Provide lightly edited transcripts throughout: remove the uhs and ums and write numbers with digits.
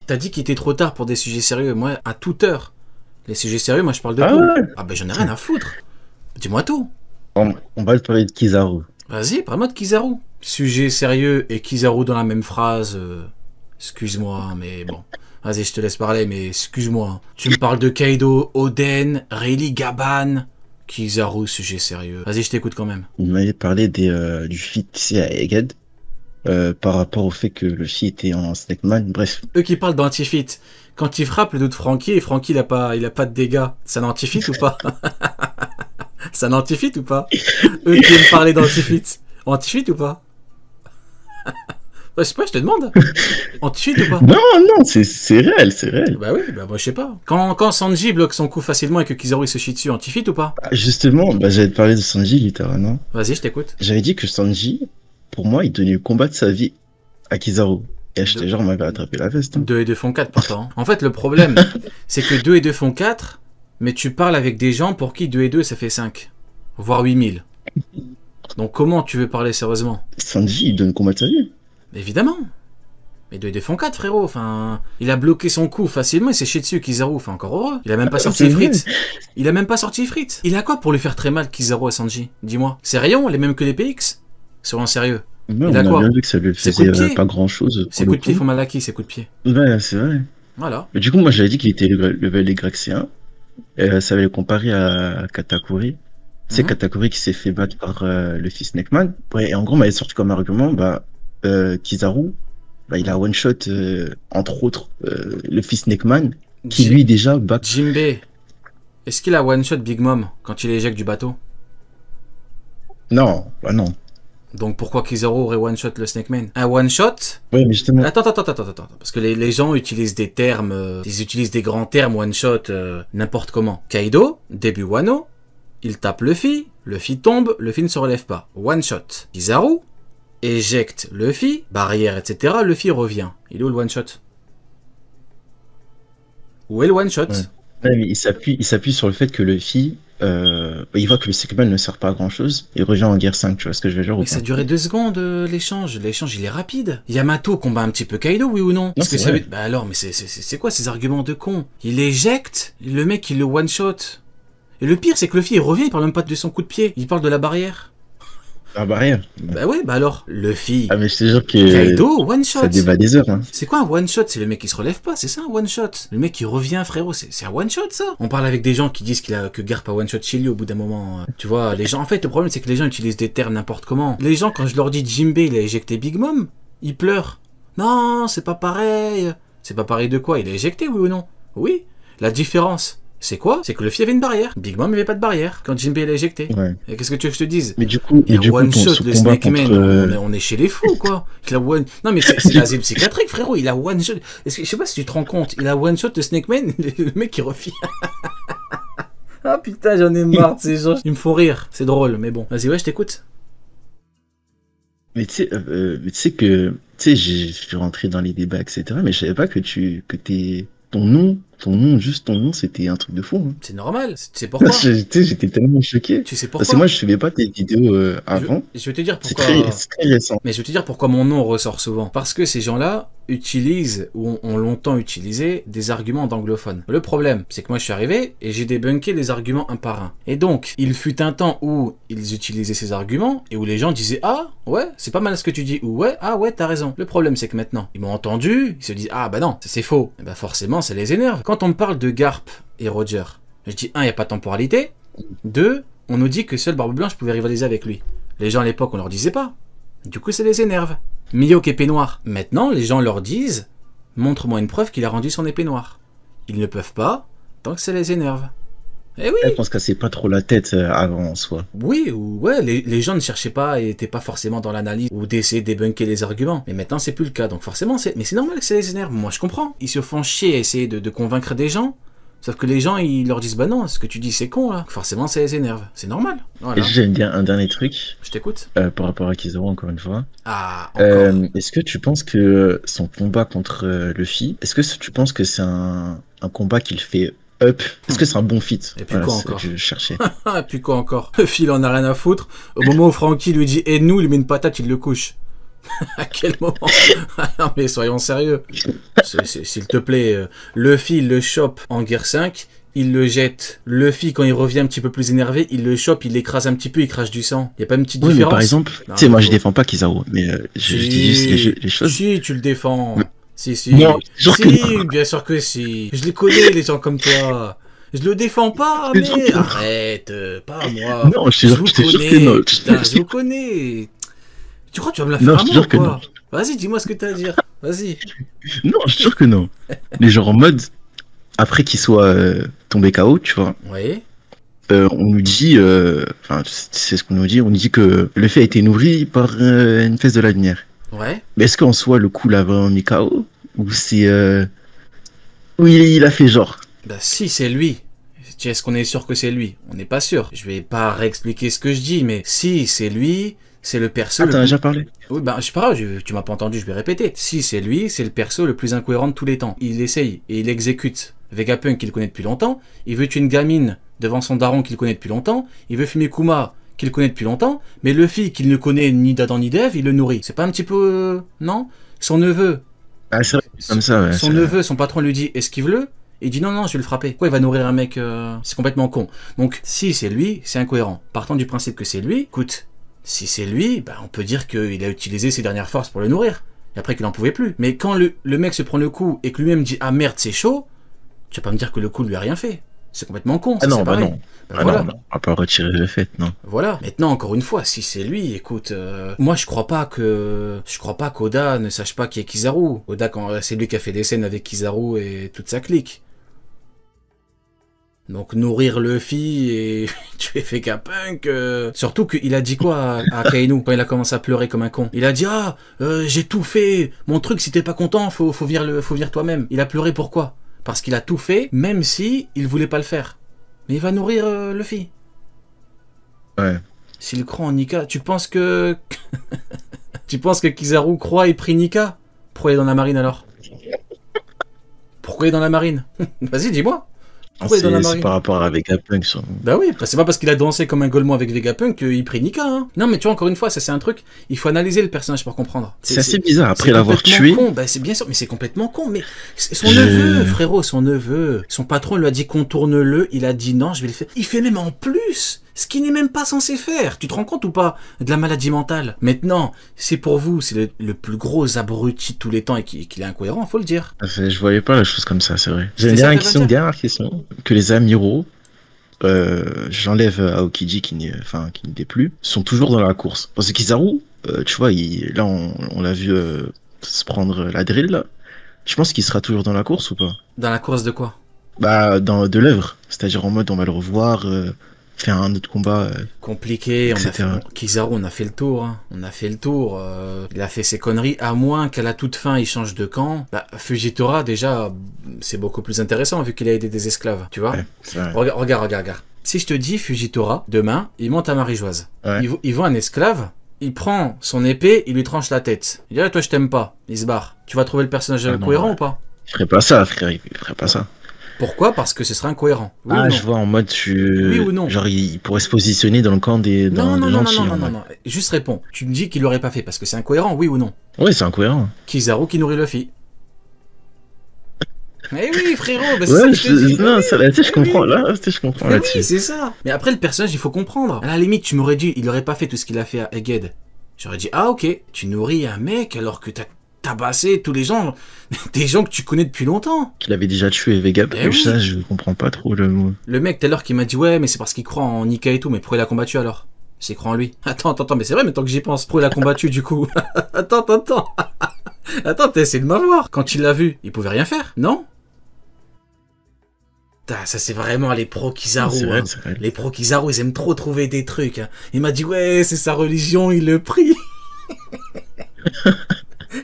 T'as dit qu'il était trop tard pour des sujets sérieux. Moi, à toute heure. Les sujets sérieux, moi je parle de Ah tout. ouais. Ah ben j'en ai rien à foutre. Dis-moi tout. On va te parler de Kizaru. Vas-y, parle-moi de Kizaru. Sujet sérieux et Kizaru dans la même phrase. Excuse-moi, mais bon. Vas-y, je te laisse parler, mais excuse-moi. Tu me parles de Kaido, Oden, Rayleigh, Gaban. Kizaru, sujet sérieux. Vas-y, je t'écoute quand même. Il m'avait parlé du feat ici à Egghead. Par rapport au fait que le feat était en Snakeman. Bref. Eux qui parlent d'anti-fit. Quand il frappe le dos de Franky et Franky il a pas de dégâts, ça n'anti-fit ou pas? Ça n'anti-fit ou pas? Eux qui aiment parler d'anti-fit. Anti-fit ou pas? Je sais pas, je te demande. Anti-fit ou pas? Non, non, c'est réel, c'est réel. Bah oui, bah moi je sais pas. Quand Sanji bloque son coup facilement et que Kizaru il se chie dessus, anti-fit ou pas? Justement, j'allais te parler de Sanji littéralement. Vas-y, je t'écoute. J'avais dit que Sanji, pour moi, il donnait le combat de sa vie à Kizaru. Et je te jure, on m'avait attrapé la veste. 2 et 2 font 4 pourtant. En fait, le problème, c'est que 2 et 2 font 4, mais tu parles avec des gens pour qui 2 et 2 ça fait 5. Voire 8000. Donc comment tu veux parler sérieusement? Sanji, il donne le combat de sa vie. Évidemment. Mais 2 et 2 font 4, frérot. Enfin, il a bloqué son coup facilement, il s'est chié dessus, Kizaru. Enfin, encore heureux. Il a même pas sorti Ifrit. Il a même pas sorti Ifrit. Il a quoi pour lui faire très mal, Kizaru à Sanji? Dis-moi. C'est Rayon, les mêmes que les PX? Soyons sérieux. Ouais, il a on quoi? a bien vu que ça lui faisait pas grand chose. Ses coups de pied font mal à qui, ses coups de pied? Ouais, c'est vrai. Voilà. Mais du coup, moi, j'avais dit qu'il était level YC1. Ça avait comparé à Katakuri. C'est Katakuri qui s'est fait battre par le fils Snakeman. Ouais, et en gros, on m'avait sorti comme argument, Kizaru, il a one shot, entre autres, le fils Snakeman, qui lui déjà bat. Jinbei, est-ce qu'il a one shot Big Mom quand il éjecte du bateau? Non, bah non. Donc pourquoi Kizaru aurait one shot le Snakeman? Un one shot? Ouais, mais justement. Attends, parce que les gens utilisent des termes, ils utilisent des grands termes one shot n'importe comment. Kaido, début Wano, il tape Luffy tombe, Luffy ne se relève pas. One shot. Kizaru éjecte Luffy, barrière, etc. Luffy revient. Il est où le one shot? Où est le one shot? Ouais, mais il s'appuie sur le fait que Luffy, il voit que le Snakeman ne sert pas à grand chose, il revient en guerre 5, tu vois ce que je veux dire? Mais ça a duré 2 secondes l'échange. L'échange il est rapide. Yamato combat un petit peu Kaido, oui ou non? Parce que ça veut... Bah alors, mais c'est quoi ces arguments de con? Il éjecte, le mec il le one shot. Et le pire c'est que Luffy il revient, il parle même pas de son coup de pied, il parle de la barrière. La barrière? Bah ouais, bah alors, Luffy. Ah mais je te jure que... Kaido, one shot. Ça débat des heures, hein. C'est quoi un one shot? C'est le mec qui se relève pas, c'est ça un one shot? Le mec qui revient, frérot, c'est un one shot ça? On parle avec des gens qui disent que Garp a one shot chez lui au bout d'un moment. Tu vois, les gens, en fait, le problème c'est que les gens utilisent des termes n'importe comment. Les gens, quand je leur dis Jinbei il a éjecté Big Mom, ils pleurent. Non, c'est pas pareil. C'est pas pareil de quoi? Il a éjecté, oui ou non? Oui. La différence, c'est quoi? C'est que Luffy avait une barrière. Big Mom avait pas de barrière quand Jinbei l'a éjecté. Ouais. Et qu'est-ce que tu veux que je te dise? Mais du coup, one shot ton de combat Snakeman, contre... on est chez les fous quoi. Il a one... Non mais c'est l'asile psychiatrique frérot, il a one shot. Est-ce que, je sais pas si tu te rends compte, il a one shot de Snakeman, le mec qui revient. Ah putain j'en ai marre de ces gens, ils me font rire, c'est drôle mais bon. Vas-y ouais je t'écoute. Mais tu sais que, je suis rentré dans les débats, etc. Mais je savais pas que juste ton nom, c'était un truc de fou. Hein. C'est normal, c'est pourquoi. J'étais tellement choqué. Tu sais pourquoi. Parce que moi, je suivais pas tes vidéos avant. Je vais te dire pourquoi. C'est très récent. Mais je vais te dire pourquoi mon nom ressort souvent. Parce que ces gens-là utilisent, ou ont longtemps utilisé, des arguments d'anglophones. Le problème, c'est que moi je suis arrivé et j'ai débunké les arguments un par un. Et donc, il fut un temps où ils utilisaient ces arguments et où les gens disaient « Ah, ouais, c'est pas mal ce que tu dis » ou « Ouais, ah ouais, t'as raison ». Le problème, c'est que maintenant, ils m'ont entendu, ils se disent « Ah bah non, c'est faux ». Et bah forcément, ça les énerve. Quand on me parle de Garp et Roger, je dis 1, il n'y a pas de temporalité. 2, on nous dit que seul Barbe Blanche pouvait rivaliser avec lui. Les gens à l'époque, on leur disait pas. Du coup, ça les énerve. Mihawk épée noire. Maintenant, les gens leur disent « Montre-moi une preuve qu'il a rendu son épée noire ». Ils ne peuvent pas, tant que ça les énerve. Eh oui. Je pense que c'est pas trop la tête avant en soi. Oui, ou ouais, les gens ne cherchaient pas et n'étaient pas forcément dans l'analyse ou d'essayer de débunker les arguments. Mais maintenant, c'est plus le cas. Donc forcément, mais c'est normal que ça les énerve. Moi, je comprends. Ils se font chier à essayer de convaincre des gens. Sauf que les gens, ils leur disent, bah non, ce que tu dis, c'est con, là. Forcément, ça les énerve. C'est normal. Voilà. Et j'aime bien un dernier truc. Je t'écoute. Par rapport à Kizaru, encore une fois. Ah, encore. Est-ce que tu penses que son combat contre Luffy, est-ce que tu penses que c'est un combat qu'il fait up? Est-ce que c'est un bon fit? Et puis quoi encore? Que je cherchais. Et puis quoi encore? Luffy, il en a rien à foutre. Au moment où Franky lui dit, aide-nous, il lui met une patate, il le couche. À quel moment? Non mais soyons sérieux. S'il te plaît, Luffy il le chope en Gear 5, il le jette. Luffy quand il revient un petit peu plus énervé, il le chope, il l'écrase un petit peu, il crache du sang. Y a pas une petite différence? Mais par exemple, tu sais, moi je défends pas Kizaru, mais je dis juste les choses. Si, tu le défends. Si. Non, Bien sûr que si. Je les connais les gens comme toi. Je le défends pas, mais arrête, pas moi. Non, je vous connais. Putain, je vous connais. Tu crois que tu vas me la faire à moi ou quoi? Vas-y, dis-moi ce que t'as à dire. Vas-y. Non, je te jure que non. Les gens en mode, après qu'il soit tombé KO, tu vois. Oui. On nous dit, enfin, c'est ce qu'on nous dit, on nous dit que le fait a été nourri par une fesse de la lumière. Ouais. Mais est-ce qu'en soi, le coup l'a vraiment mis KO? Ou c'est. Ou il a fait genre? Bah, si, c'est lui. Est-ce qu'on est sûr que c'est lui? On n'est pas sûr. Je vais pas réexpliquer ce que je dis, mais si c'est lui, c'est le perso. Ah, t'en as déjà parlé? Oui, bah, je sais pas, tu m'as pas entendu, je vais répéter. Si c'est lui, c'est le perso le plus incohérent de tous les temps. Il essaye et il exécute. Vegapunk, qu'il connaît depuis longtemps. Il veut tuer une gamine devant son daron qu'il connaît depuis longtemps. Il veut fumer Kuma, qu'il connaît depuis longtemps. Mais Luffy, qu'il ne connaît ni d'Adam ni d'Ève, il le nourrit. C'est pas un petit peu. Non? Son neveu. Ah, c'est vrai, comme ça, ouais. Son neveu, son patron lui dit esquive-le. Il dit non, je vais le frapper. Pourquoi il va nourrir un mec c'est complètement con. Donc, si c'est lui, c'est incohérent. Partant du principe que c'est lui, écoute, si c'est lui, bah, on peut dire qu'il a utilisé ses dernières forces pour le nourrir. Et après qu'il en pouvait plus. Mais quand le mec se prend le coup et que lui-même dit ah merde, c'est chaud, tu vas pas me dire que le coup lui a rien fait. C'est complètement con. Ah non, bah non. Bah voilà. Non, on va pas retirer le fait, non. Voilà. Maintenant, encore une fois, si c'est lui, écoute, moi je crois pas qu'Oda ne sache pas qui est Kizaru. Oda, c'est lui qui a fait des scènes avec Kizaru et toute sa clique. Donc nourrir Luffy et tuer Vegapunk. Surtout qu'il a dit quoi à Kainu quand il a commencé à pleurer comme un con. Il a dit ah j'ai tout fait. Mon truc, si t'es pas content, faut venir toi-même. Il a pleuré pourquoi? Parce qu'il a tout fait, même si il voulait pas le faire. Mais il va nourrir Luffy. Ouais. S'il croit en Nika, tu penses que Kizaru croit et prie Nika? Pourquoi il est dans la marine alors? Pourquoi il est dans la marine? Vas-y, dis-moi. C'est par rapport à Vegapunk. Bah oui, c'est pas parce qu'il a dansé comme un golemon avec Vegapunk qu'il prie Nika. Hein. Non mais tu vois, encore une fois, ça c'est un truc, il faut analyser le personnage pour comprendre. C'est assez bizarre, après l'avoir tué. Bah c'est bien sûr, mais c'est complètement con. Mais son neveu, frérot, son neveu, son patron lui a dit contourne-le, il a dit non, je vais le faire. Il fait même en plus ce qu'il n'est même pas censé faire. Tu te rends compte ou pas de la maladie mentale? Maintenant, c'est pour vous, c'est le plus gros abruti de tous les temps et qu'il est incohérent, faut le dire. Je voyais pas la chose comme ça, c'est vrai. J'ai une dernière question. Que les amiraux, j'enlève Aokiji qui n'était plus, sont toujours dans la course. Parce que Kizaru, tu vois, là on l'a vu se prendre la drill là. Je pense qu'il sera toujours dans la course ou pas? Dans la course de quoi? Bah de l'œuvre, c'est-à-dire en mode on va le revoir. Faire un autre combat compliqué, Kizaru, on a fait le tour, hein. On a fait le tour, il a fait ses conneries, à moins qu'à la toute fin il change de camp. Bah, Fujitora déjà c'est beaucoup plus intéressant vu qu'il a aidé des esclaves, tu vois. Ouais, regarde. Si je te dis Fujitora, demain il monte à Marie-Joise, il voit un esclave, il prend son épée, il lui tranche la tête, il dit ah, toi je t'aime pas, il se barre. Tu vas trouver le personnage cohérent ou pas? Il ferait pas ça, frère, il ferait pas ça. Pourquoi? Parce que ce serait incohérent. Oui je vois en mode oui ou non. Genre il pourrait se positionner dans le camp des non. Juste réponds. Tu me dis qu'il l'aurait pas fait parce que c'est incohérent, oui ou non? Oui, c'est incohérent. Kizaru qui nourrit Luffy. Mais oui, frérot, bah c'est ça que je te dis. Non, je comprends là-dessus. Oui, c'est ça. Mais après le personnage, il faut comprendre. À la limite, tu m'aurais dit, il aurait pas fait tout ce qu'il a fait à Egghead. J'aurais dit ah OK, tu nourris un mec alors que t'as tabassé tous les gens, des gens que tu connais depuis longtemps. Qu'il avait déjà tué Vegapunk, ça je comprends pas trop le mot. Le mec tout à l'heure qui m'a dit ouais mais c'est parce qu'il croit en Nika et tout, mais pourquoi il a combattu alors? S'il croit en lui. Attends, mais c'est vrai, mais tant que j'y pense, pourquoi il a combattu du coup? Attends. Attends, t'as essayé de m'avoir. Quand il l'a vu, il pouvait rien faire, non? Ça c'est vraiment les pros Kizaru. C'est vrai. Les pros Kizaru, ils aiment trop trouver des trucs. Hein. Il m'a dit ouais c'est sa religion, il le prie.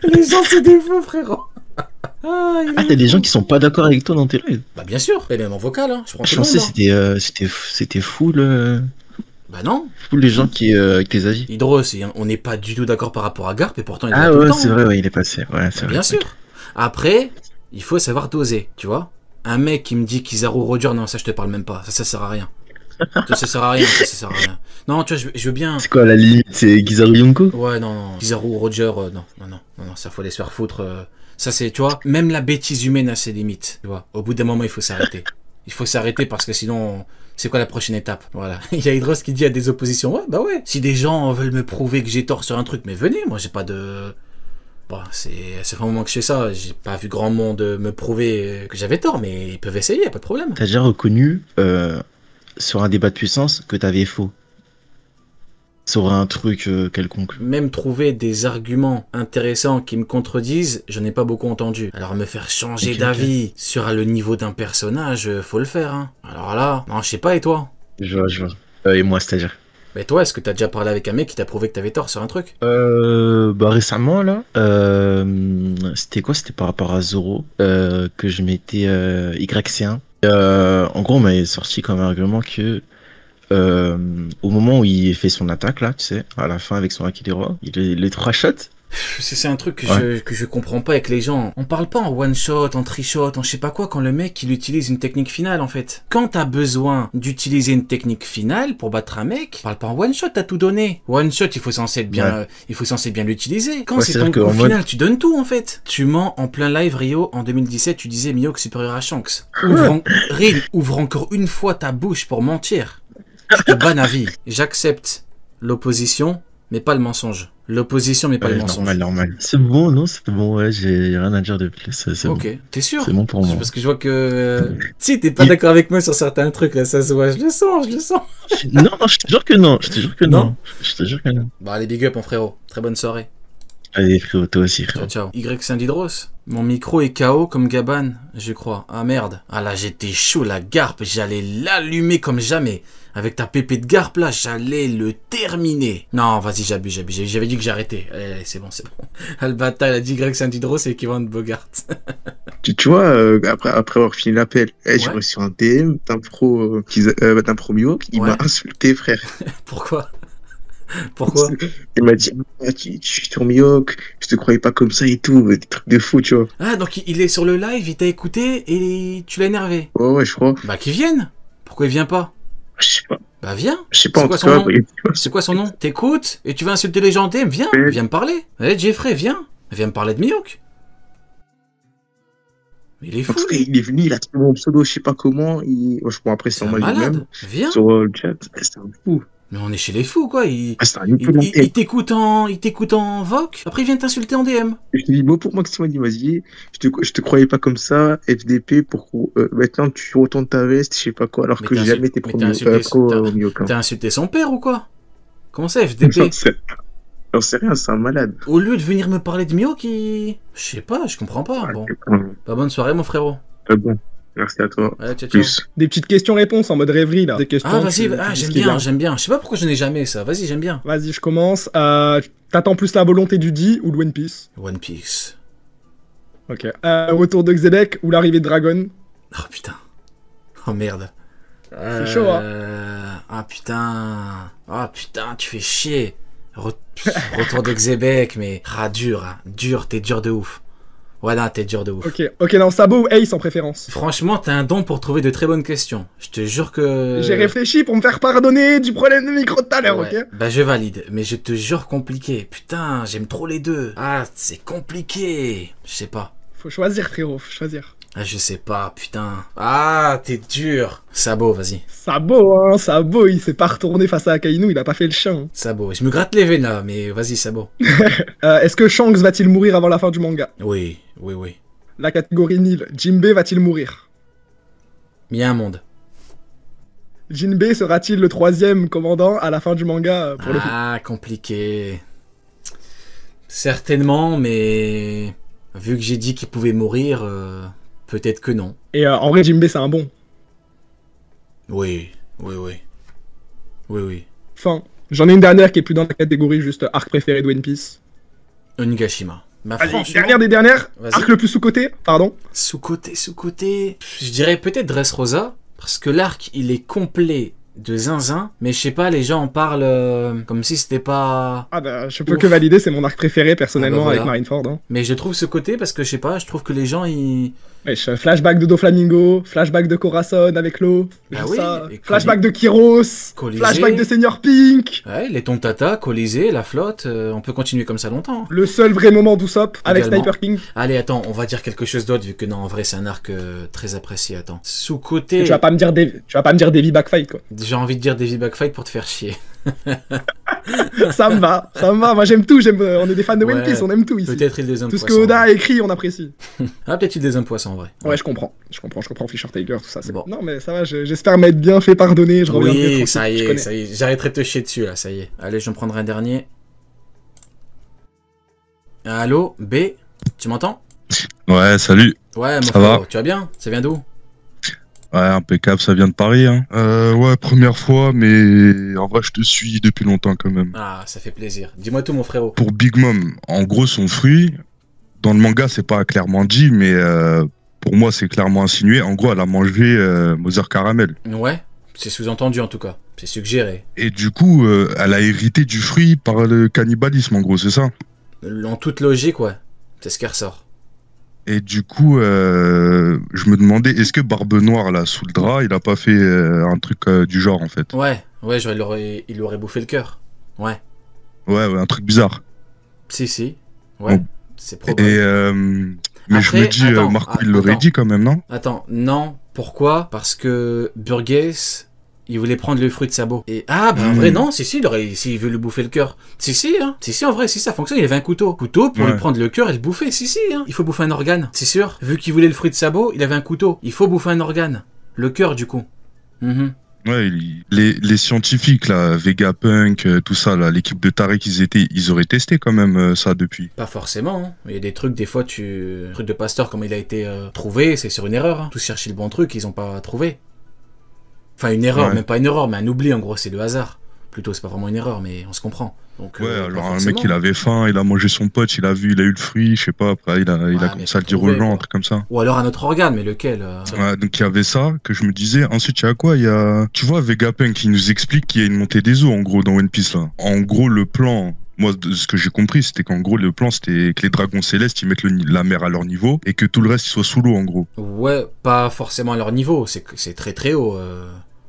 Les gens c'est des fous, frérot. T'as des gens qui sont pas d'accord avec toi dans tes lives? Bah bien sûr, et même en vocal, hein. Je pensais c'était fou le... Bah non. Full les gens qui avec tes avis. Hydros, on n'est pas du tout d'accord par rapport à Garp, et pourtant il est là tout le temps. C'est vrai, il est passé. Ouais, c'est vrai. Bien sûr. Après, il faut savoir doser, tu vois. Un mec qui me dit Kizaru Roger, non ça je te parle même pas, ça sert à rien. Ça sert à rien, ça sert à rien. Non, tu vois, je veux bien. C'est quoi la limite? C'est Kizaru Yonko? Ouais, non, non. Kizaru, Roger, non, ça faut les se faire foutre. Ça, c'est, tu vois, même la bêtise humaine a ses limites, tu vois. Au bout d'un moment, il faut s'arrêter. Il faut s'arrêter parce que sinon, c'est quoi la prochaine étape? Voilà. Il y a Hydros qui dit à des oppositions, ouais, bah ouais. Si des gens veulent me prouver que j'ai tort sur un truc, mais venez, moi, j'ai pas de... Bon, c'est un moment que je fais ça, j'ai pas vu grand monde me prouver que j'avais tort, mais ils peuvent essayer, y a pas de problème. T'as déjà reconnu sur un débat de puissance que t'avais faux? Sur un truc quelconque? Même trouver des arguments intéressants qui me contredisent, j'en ai pas beaucoup entendu. Alors me faire changer d'avis sur le niveau d'un personnage, faut le faire, hein. Alors là, non, je sais pas, et toi? Je vois. Et moi, c'est-à-dire? Mais toi, est-ce que t'as déjà parlé avec un mec qui t'a prouvé que t'avais tort sur un truc? Bah récemment là, c'était quoi? C'était par rapport à Zoro que je mettais YC1. En gros, on m'avait sorti comme argument que au moment où il fait son attaque là, tu sais, à la fin avec son Haki des Rois, les 3 shots. C'est un truc que je comprends pas avec les gens. On parle pas en one shot, en tri-shot, en je sais pas quoi quand le mec il utilise une technique finale en fait. Quand t'as besoin d'utiliser une technique finale pour battre un mec, parle pas en one shot, t'as tout donné. One shot, il faut censé être bien, il faut censé bien l'utiliser. Quand c'est ton coup final, tu donnes tout en fait. Tu mens en plein live Rio en 2017, tu disais Mihawk supérieur à Shanks. Ouvre encore une fois ta bouche pour mentir. Je te banne à vie. J'accepte l'opposition, mais pas le mensonge. L'opposition, mais pas le mensonge. Normal. C'est bon, non? C'est bon, ouais, j'ai rien à dire de plus. C'est ok, bon. T'es sûr? C'est bon pour moi. Parce que je vois que... Si, t'es pas d'accord avec moi sur certains trucs, là, ça se voit. Je le sens. Non, je te jure que non. Je te jure que non. Bah, allez, big up, mon frérot. Très bonne soirée. Allez, frérot, toi aussi, frérot. Ciao. Y Saint-Didros. Mon micro est KO comme Gaban, je crois. Ah merde. Ah là, j'étais chaud, la garpe. J'allais l'allumer comme jamais. Avec ta pépée de garpe là, j'allais le terminer. Non, vas-y, j'abuse. J'avais dit que j'arrêtais. Allez, c'est bon. Albata, il a dit Greg Saint-Didros, c'est équivalent de Bogart. Tu vois, après avoir fini l'appel, j'ai reçu un DM d'un pro Mihawk, il m'a insulté, frère. Pourquoi? Il m'a dit, tu es sur Mihawk, je te croyais pas comme ça et tout, des trucs de fou, tu vois. Ah, donc il est sur le live, il t'a écouté et tu l'as énervé. Ouais, je crois. Bah, qu'il vienne. Pourquoi il vient pas? Je sais pas. Bah, viens. Je sais pas, en tout cas. C'est quoi son nom? T'écoutes et tu vas insulter les gens en DM? Viens me parler. Allez, Jeffrey, viens me parler de Mihawk. Mais il est fou. Il est venu, il a trouvé mon pseudo, je sais pas comment. Bon, après, c'est normal lui-même. Viens. Sur le chat, c'est un fou. Mais on est chez les fous, quoi. Il t'écoute en voc, après il vient t'insulter en DM. Je te dis mot pour Maxime, vas-y, je te croyais pas comme ça, FDP, pour maintenant tu retournes ta veste, je sais pas quoi, alors que jamais été pro Mihawk. T'as insulté son père ou quoi? Comment ça, FDP? J'en sais rien, c'est un malade. Au lieu de venir me parler de Mihawk, je sais pas, je comprends pas. Bon. Bah, bonne soirée, mon frérot. Bon. Merci à toi. Ouais, ciao. Des petites questions-réponses en mode rêverie là. Des questions. Ah vas-y, j'aime bien. Je sais pas pourquoi je n'ai jamais ça. Vas-y, j'aime bien. Vas-y, je commence. T'attends plus la volonté du D ou de One Piece? One Piece. Ok. Retour de Xebec ou l'arrivée de Dragon? Oh putain. Oh merde. C'est chaud, hein. Ah putain, tu fais chier. Retour de Xebec, mais... Ah, dur, t'es dur de ouf. Voilà, t'es dur de ouf. Ok, non, Sabo ou Ace en préférence? Franchement, t'as un don pour trouver de très bonnes questions. Je te jure que... J'ai réfléchi pour me faire pardonner du problème de micro de tout à l'heure, ok? Bah, je valide, mais je te jure compliqué. Putain, j'aime trop les deux. Ah, c'est compliqué. Je sais pas. Faut choisir, frérot, faut choisir. Ah, je sais pas, putain. Ah, t'es dur. Sabo, vas-y. Sabo, il s'est pas retourné face à Akainu, il a pas fait le chien. Sabo, je me gratte les veines là, mais vas-y, Sabo. Est-ce que Shanks va-t-il mourir avant la fin du manga? Oui. La catégorie Nil, Jinbe va-t-il mourir? Il y a un monde. Jinbe sera-t-il le 3e commandant à la fin du manga pour le coup? Ah, compliqué. Certainement, mais... Vu que j'ai dit qu'il pouvait mourir, peut-être que non. Et en vrai, Jinbe, c'est un bon. Oui. Enfin, j'en ai une dernière qui est plus dans la catégorie juste arc préféré de One Piece. Onigashima. Bah, allez, dernière des dernières, arc le plus sous-côté, pardon. Sous-côté. Je dirais peut-être Dressrosa, parce que l'arc, il est complet de zinzin, mais je sais pas, les gens en parlent comme si c'était pas... Ah bah, je peux que valider, c'est mon arc préféré, personnellement, avec Marineford. Hein. Mais je trouve ce côté, parce que je sais pas, je trouve que les gens, Wesh, flashback de Doflamingo, flashback de Corazon avec l'eau, Ah oui, et flashback de Kyros, Colisée. flashback de Seigneur Pink. Ouais, les Tontata, Colisée, la flotte, on peut continuer comme ça longtemps. Le seul vrai moment d'Usopp avec Également. Sniper King. Allez, attends, on va dire quelque chose d'autre, vu que non, en vrai, c'est un arc très apprécié, attends. Sous-côté... Tu vas pas me dire Davy Backfight, quoi. J'ai envie de dire Davy Backfight pour te faire chier. Ça me va. Moi j'aime tout, on est des fans de One Piece, on aime tout ici. Peut-être il des hommes Tout ce poissons. que Oda a écrit, on apprécie. Ah, peut-être il des hommes poissons, en vrai. Ouais, je comprends Fisher Tiger, tout ça. Bon. Non, mais ça va, j'espère m'être bien fait pardonner, je reviendrai Oui, tranquille, ça y je est, connais. ça y est. J'arrêterai de te chier dessus, là, ça y est. Allez, je me prendrai un dernier. Allô, B, tu m'entends? Ouais, salut. Ouais, mon Ça frère, va tu vas bien? Ça vient d'où? Ouais, impeccable, ça vient de Paris. Hein. Ouais, première fois, mais en vrai, je te suis depuis longtemps quand même. Ah, ça fait plaisir. Dis-moi tout, mon frérot. Pour Big Mom, en gros, son fruit, dans le manga, c'est pas clairement dit, mais pour moi, c'est clairement insinué. En gros, elle a mangé Mother Caramel. Ouais, c'est sous-entendu en tout cas. C'est suggéré. Et du coup, elle a hérité du fruit par le cannibalisme, en gros, c'est ça? En toute logique, ouais. C'est ce qui ressort. Et du coup, je me demandais, est-ce que Barbe Noire, là, sous le drap, il a pas fait un truc du genre, en fait? Ouais, genre il aurait bouffé le cœur. Ouais. Ouais, un truc bizarre. Si. Ouais, Bon. c'est probable. Et mais Après, je me dis, attends, Marco, il l'aurait dit quand même, non? Attends, non. Pourquoi? Parce que Burgess, il voulait prendre le fruit de sabot. Et en vrai, non, s'il veut lui bouffer le cœur. Hein. En vrai, si ça fonctionne, il avait un couteau. Couteau pour lui prendre le cœur et le bouffer. Hein. Il faut bouffer un organe, c'est sûr. Vu qu'il voulait le fruit de sabot, il avait un couteau. Il faut bouffer un organe. Le cœur, du coup. Ouais, les scientifiques, là, Vegapunk, tout ça, là, l'équipe de Tarek, ils auraient testé quand même ça depuis. Pas forcément. Hein. Il y a des trucs, des fois, le truc de Pasteur, comme il a été trouvé, c'est sur une erreur. Hein. Tous cherchaient le bon truc, ils ont pas trouvé. Enfin, une erreur, même pas une erreur, mais un oubli, en gros, c'est le hasard. Plutôt, c'est pas vraiment une erreur, mais on se comprend. Donc, ouais, alors un mec, il avait faim, il a mangé son pote, il a eu le fruit, je sais pas, après, il a commencé à le dire aux gens, un truc comme ça. Ou alors un autre organe, mais lequel Ouais, donc il y avait ça, que je me disais. Ensuite, il y a quoi? Il y a, tu vois, Vegapunk qui nous explique qu'il y a une montée des eaux, en gros, dans One Piece, là. En gros, le plan... Moi, ce que j'ai compris, c'était qu'en gros, le plan, c'était que les dragons célestes, ils mettent la mer à leur niveau et que tout le reste, il soit sous l'eau, en gros. Ouais, pas forcément à leur niveau, c'est très très haut,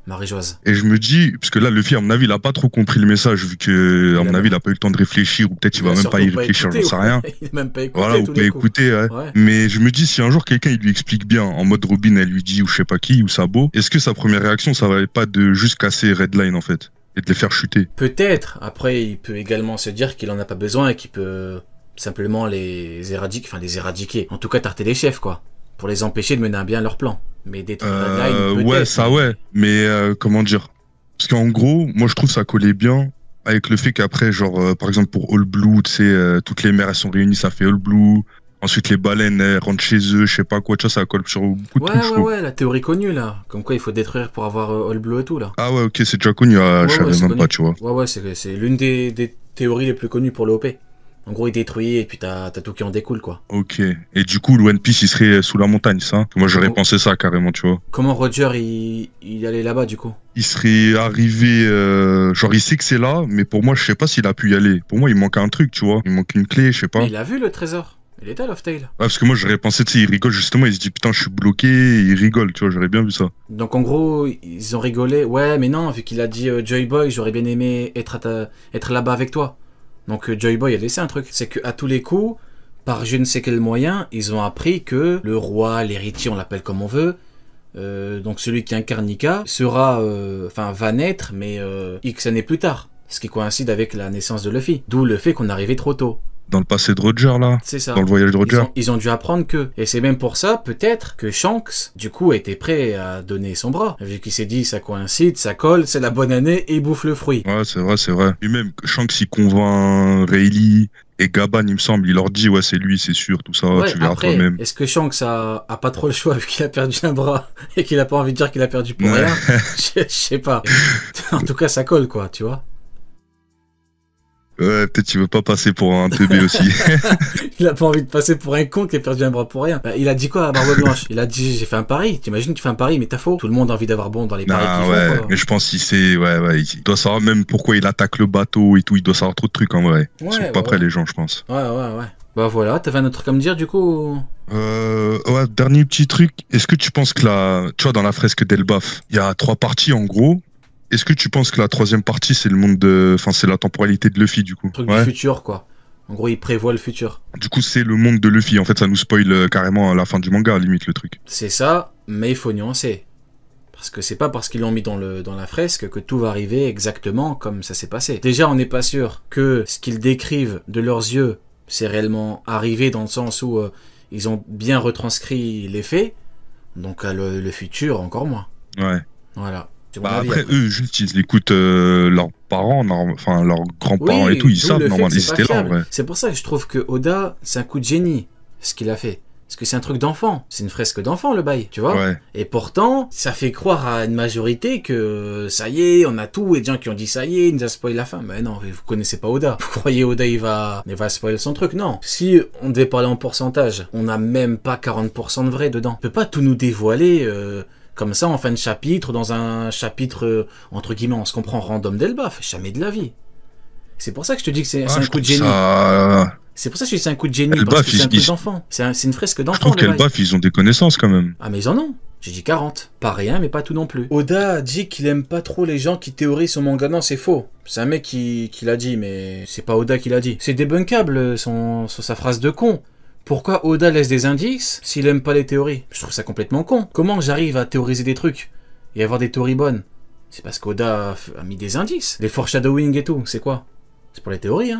Marie-Joise. Et je me dis, parce que là, Luffy, à mon avis, il a pas trop compris le message, vu que, à mon avis, il a pas eu le temps de réfléchir, ou peut-être il va même pas y réfléchir, j'en sais rien. Il a même pas écouté. Voilà, ou pas écouter, ouais. Mais je me dis, si un jour quelqu'un, il lui explique bien, en mode Robin, elle lui dit, ou je sais pas qui, ou Sabo, est-ce que sa première réaction, ça va pas de juste casser Redline, en fait? Et de les faire chuter. Peut-être. Après, il peut également se dire qu'il en a pas besoin et qu'il peut simplement les éradiquer. En tout cas, tarter les chefs, quoi. Pour les empêcher de mener à bien leur plan. Mais détruire Redline, peut-être. Ouais, ça, ouais. Mais, comment dire? Parce qu'en gros, moi, je trouve ça collait bien avec le fait qu'après, genre, par exemple, pour All Blue, tu sais, toutes les mers, elles sont réunies, ça fait All Blue. Ensuite, les baleines, elles rentrent chez eux, je sais pas quoi, tu vois, ça colle sur beaucoup de trucs. Ouais, la théorie connue, là. Comme quoi, il faut détruire pour avoir All Blue et tout, là. Ah ouais, ok, c'est déjà connu, je savais même pas, tu vois. Ouais, c'est l'une des théories les plus connues pour le OP. En gros, il détruit et puis t'as tout qui en découle, quoi. Ok. Et du coup, le One Piece, il serait sous la montagne, ça? Moi, j'aurais pensé ça, carrément, tu vois. Comment Roger, il allait là-bas, du coup? Il serait arrivé, genre, il sait que c'est là, mais pour moi, je sais pas s'il a pu y aller. Pour moi, il manque un truc, tu vois. Il manque une clé, je sais pas. Mais il a vu le trésor. Il était à Loftail. Ouais, parce que moi, j'aurais pensé, tu sais, il rigole justement, il se dit, putain, je suis bloqué, et il rigole, tu vois, j'aurais bien vu ça. Donc, en gros, ils ont rigolé. Ouais, mais non, vu qu'il a dit Joy Boy, j'aurais bien aimé être là-bas avec toi. Donc, Joy Boy a laissé un truc. C'est qu'à tous les coups, par je ne sais quel moyen, ils ont appris que le roi, l'héritier, on l'appelle comme on veut, donc celui qui incarne Nika, va naître, mais X années plus tard. Ce qui coïncide avec la naissance de Luffy. D'où le fait qu'on arrivait trop tôt. Dans le passé de Roger, là. C'est ça. Dans le voyage de Roger. Ils ont dû apprendre que. Et c'est même pour ça, peut-être, que Shanks, du coup, était prêt à donner son bras. Vu qu'il s'est dit, ça coïncide, ça colle, c'est la bonne année, et il bouffe le fruit. Ouais, c'est vrai, c'est vrai. Et même, Shanks, il convainc Rayleigh et Gaban, il me semble, il leur dit, ouais, c'est lui, c'est sûr, tout ça, ouais, tu verras toi-même. Est-ce que Shanks a pas trop le choix, vu qu'il a perdu un bras, et qu'il a pas envie de dire qu'il a perdu pour rien? Je sais pas. En tout cas, ça colle, quoi, tu vois. Ouais, peut-être qu'il veut pas passer pour un teubé aussi. Il a pas envie de passer pour un con qui a perdu un bras pour rien. Il a dit quoi à Barbe Blanche? Il a dit, j'ai fait un pari. T'imagines, tu fais un pari, mais t'as faux. Tout le monde a envie d'avoir bon dans les paris qu'il ouais, font, quoi. mais je pense qu'il sait, il doit savoir même pourquoi il attaque le bateau et tout. Il doit savoir trop de trucs, en vrai. Ils sont pas prêts, les gens, je pense. Ouais. Bah voilà, t'avais un autre truc à me dire du coup? Ouais, dernier petit truc. Est-ce que tu penses que tu vois, dans la fresque d'Elbaf, il y a 3 parties en gros. Est-ce que tu penses que la 3e partie, c'est le monde enfin, c'est la temporalité de Luffy, du coup? Le truc du futur, quoi. En gros, il prévoit le futur. Du coup, c'est le monde de Luffy. En fait, ça nous spoil carrément à la fin du manga, limite, le truc. C'est ça, mais il faut nuancer. Parce que c'est pas parce qu'ils l'ont mis dans la fresque que tout va arriver exactement comme ça s'est passé. Déjà, on n'est pas sûr que ce qu'ils décrivent de leurs yeux, c'est réellement arrivé dans le sens où ils ont bien retranscrit les faits. Donc, le futur, encore moins. Ouais. Voilà. Bah après, eux, juste, ils écoutent leurs parents, enfin, leurs grands-parents et tout, ils savent, normalement, ils étaient là, en vrai. C'est pour ça que je trouve que Oda, c'est un coup de génie, ce qu'il a fait. Parce que c'est un truc d'enfant. C'est une fresque d'enfant, le bail, tu vois. Ouais. Et pourtant, ça fait croire à une majorité que ça y est, on a tout. Et des gens qui ont dit ça y est, il nous a spoilé la fin. Mais non, vous connaissez pas Oda. Vous croyez Oda, il va spoiler son truc? Non. Si on devait parler en pourcentage, on n'a même pas 40% de vrai dedans. On peut pas tout nous dévoiler comme ça en fin de chapitre, dans un chapitre, entre guillemets, on se comprend, random d'Elbaf. Jamais de la vie. C'est pour ça que je te dis que c'est un coup de génie. C'est pour ça que je dis c'est un coup de génie, parce que c'est un coup d'enfant. C'est une fresque d'enfant. Je trouve qu'Elbaf, ils ont des connaissances quand même. Ah mais ils en ont. J'ai dit 40. Pas rien, mais pas tout non plus. Oda a dit qu'il aime pas trop les gens qui théorisent son manga. Non, c'est faux. C'est un mec qui l'a dit, mais c'est pas Oda qui l'a dit. C'est débunkable, sa phrase de con. Pourquoi Oda laisse des indices s'il aime pas les théories? Je trouve ça complètement con. Comment j'arrive à théoriser des trucs et avoir des théories bonnes? C'est parce qu'Oda a mis des indices. Les foreshadowing et tout, c'est quoi? C'est pour les théories, hein.